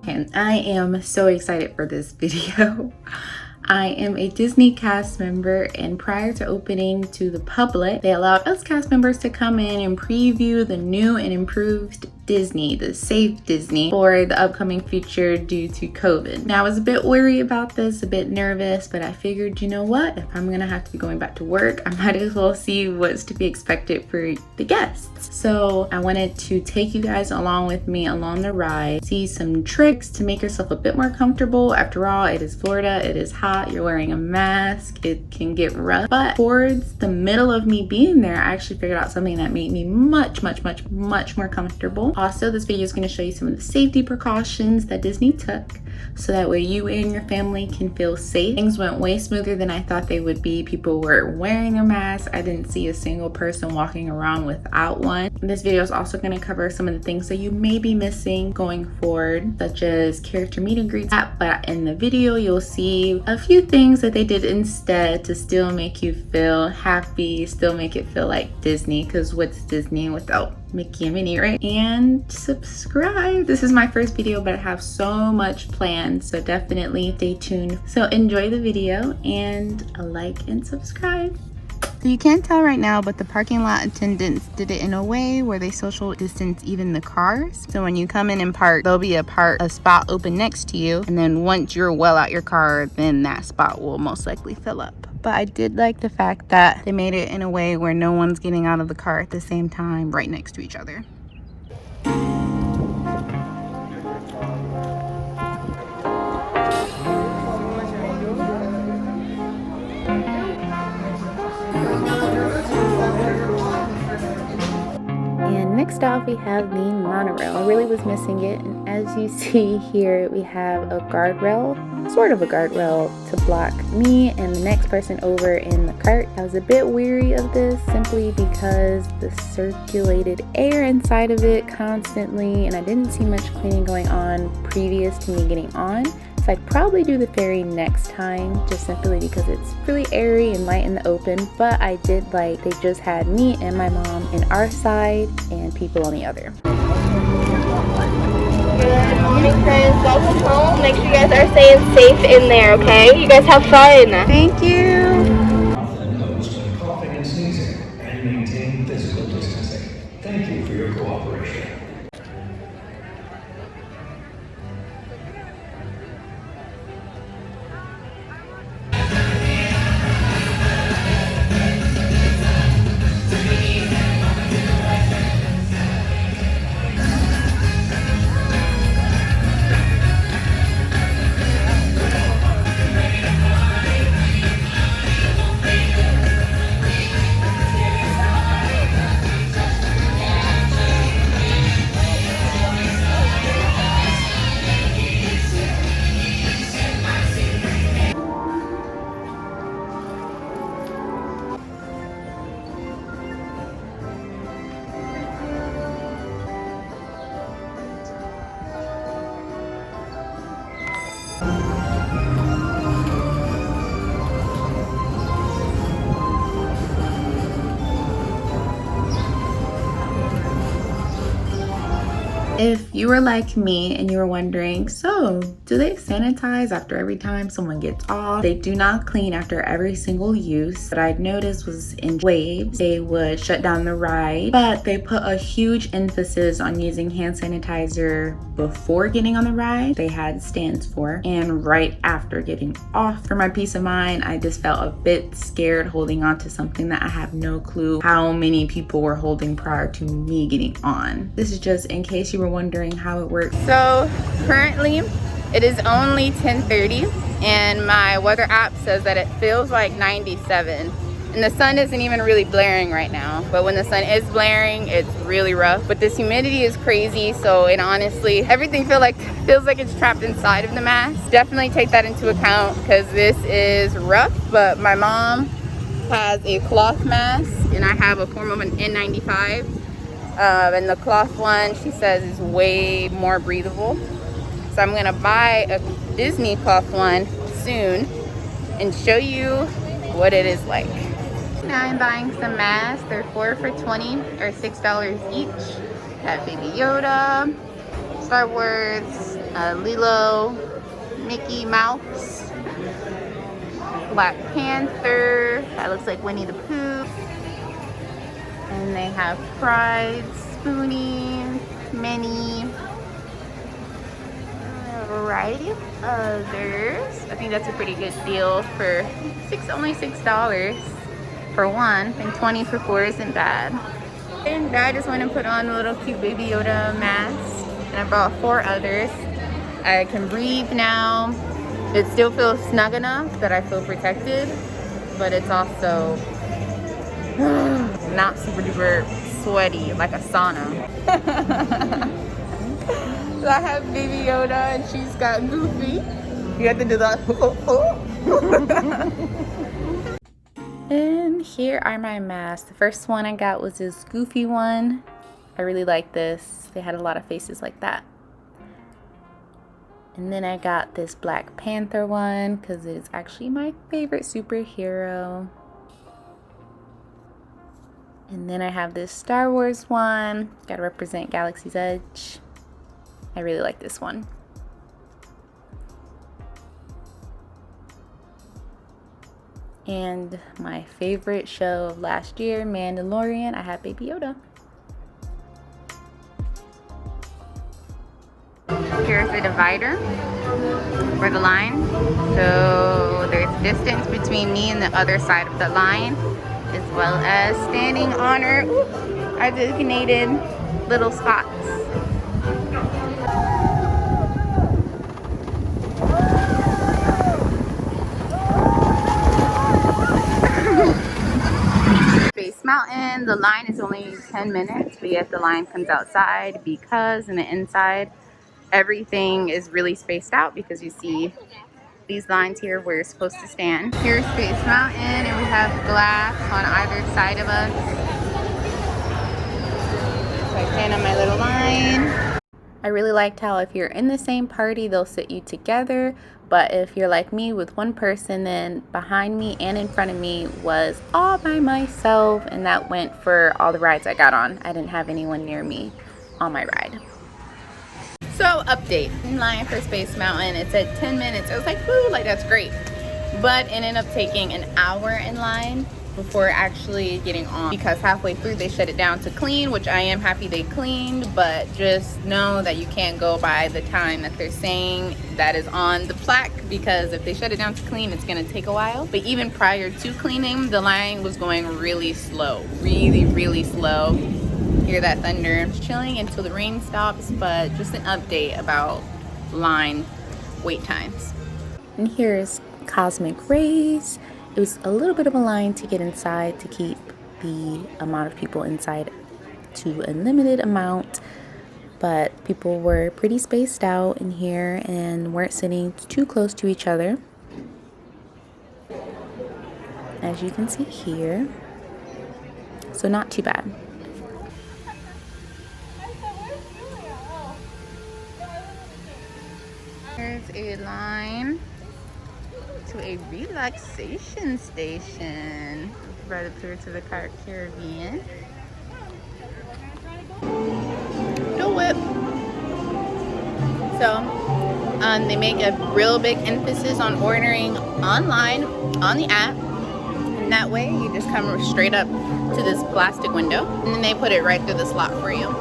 And I am so excited for this video. I am a Disney cast member, and prior to opening to the public, they allowed us cast members to come in and preview the new and improved Disney, the safe Disney, for the upcoming future due to COVID. Now, I was a bit worried about this, a bit nervous, but I figured, you know what? If I'm gonna have to be going back to work, I might as well see what's to be expected for the guests. So I wanted to take you guys along with me along the ride, see some tricks to make yourself a bit more comfortable. After all, it is Florida, it is hot, you're wearing a mask, it can get rough. But towards the middle of me being there, I actually figured out something that made me much more comfortable. Also, this video is going to show you some of the safety precautions that Disney took so that way you and your family can feel safe. Things went way smoother than I thought they would be. People were wearing their masks. I didn't see a single person walking around without one. This video is also going to cover some of the things that you may be missing going forward, such as character meet and greets. But in the video, you'll see a few things that they did instead to still make you feel happy, still make it feel like Disney, because what's Disney without Mickey and Minnie, right? And subscribe. This is my first video, but I have so much planned, so definitely stay tuned. So enjoy the video and a like and subscribe. So you can't tell right now, but the parking lot attendants did it in a way where they social distance even the cars. So when you come in and park, there'll be a spot open next to you, and then once you're well out your car, then that spot will most likely fill up. But I did like the fact that they made it in a way where no one's getting out of the car at the same time right next to each other. And next off, we have the monorail. I really was missing it, and as you see here, we have a guardrail, sort of a guardrail, to block me and the next person over in the cart. I was a bit weary of this simply because the circulated air inside of it constantly, and I didn't see much cleaning going on previous to me getting on. So I'd probably do the ferry next time, just simply because it's really airy and light in the open. But I did like they just had me and my mom in our side and people on the other. Good morning, friends. Welcome home. Make sure you guys are staying safe in there, okay? You guys have fun. Thank you. Coughing and sneezing, and maintain physical distancing. Thank you for your cooperation. If you were like me and you were wondering, so do they sanitize after every time someone gets off? They do not clean after every single use. What I'd noticed was in waves, they would shut down the ride, but they put a huge emphasis on using hand sanitizer before getting on the ride. They had stands for, and right after getting off. For my peace of mind, I just felt a bit scared holding on to something that I have no clue how many people were holding prior to me getting on. This is just in case you were wondering how it works. So currently it is only 10:30 and my weather app says that it feels like 97, and the sun isn't even really blaring right now, but when the sun is blaring, it's really rough. But this humidity is crazy, so it honestly, everything feels like it's trapped inside of the mask. Definitely take that into account because this is rough. But my mom has a cloth mask and I have a form of an N95. And the cloth one, she says, is way more breathable. So I'm gonna buy a Disney cloth one soon and show you what it is like. Now I'm buying some masks. They're 4 for 20 or $6 each. Got Baby Yoda, Star Wars, Lilo, Mickey Mouse, Black Panther. That looks like Winnie the Pooh. And they have Pride, Spoonie, Minnie, a variety of others. I think that's a pretty good deal for only $6 for one, and 20 for 4 isn't bad. And I just went and put on a little cute Baby Yoda mask, and I brought 4 others. I can breathe now. It still feels snug enough that I feel protected, but it's also not super duper sweaty like a sauna. So I have Baby Yoda and she's got Goofy. You have to do that. And here are my masks. The first one I got was this Goofy one. I really like this. They had a lot of faces like that. And then I got this Black Panther one because it's actually my favorite superhero. And then I have this Star Wars one. Gotta represent Galaxy's Edge. I really like this one. And my favorite show of last year, Mandalorian, I have Baby Yoda. Here's the divider for the line. So there's distance between me and the other side of the line, as well as standing on our designated little spots. Space Mountain, the line is only 10 minutes, but yet the line comes outside because in the inside, everything is really spaced out because you see these lines here where you're supposed to stand. Here's Space Mountain, and we have glass on either side of us. So I stand on my little line. I really liked how if you're in the same party, they'll sit you together. But if you're like me with one person, then behind me and in front of me was all by myself. And that went for all the rides I got on. I didn't have anyone near me on my ride. So update, in line for Space Mountain, it said 10 minutes. I was like, woo, like that's great. But it ended up taking an hour in line before actually getting on, because halfway through they shut it down to clean, which I am happy they cleaned, but just know that you can't go by the time that they're saying that is on the plaque, because if they shut it down to clean, it's gonna take a while. But even prior to cleaning, the line was going really slow, really slow. Hear that thunder. Just chilling until the rain stops, but just an update about line wait times. And here's Cosmic Rays. It was a little bit of a line to get inside to keep the amount of people inside to a limited amount, but people were pretty spaced out in here and weren't sitting too close to each other, as you can see here. So not too bad. There's a line to a relaxation station right up here to the Caribbean. Do it. So they make a real big emphasis on ordering online on the app, and that way you just come straight up to this plastic window, and then they put it right through the slot for you.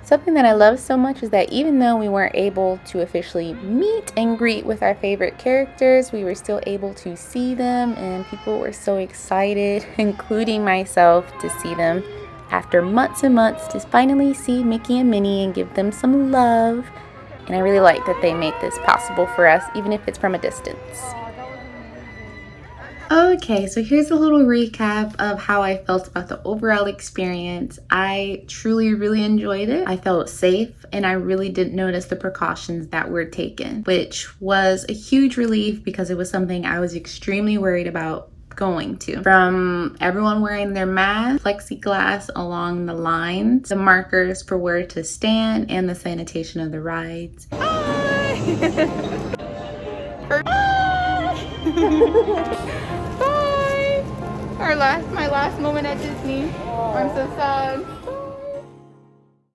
Something that I love so much is that even though we weren't able to officially meet and greet with our favorite characters, we were still able to see them, and people were so excited, including myself, to see them after months and months, to finally see Mickey and Minnie and give them some love. And I really like that they make this possible for us, even if it's from a distance. Okay, so here's a little recap of how I felt about the overall experience. I truly, really enjoyed it. I felt safe, and I really didn't notice the precautions that were taken, which was a huge relief because it was something I was extremely worried about going to. From everyone wearing their mask, plexiglass along the lines, the markers for where to stand, and the sanitation of the rides. Bye! My last moment at Disney. I'm so sad.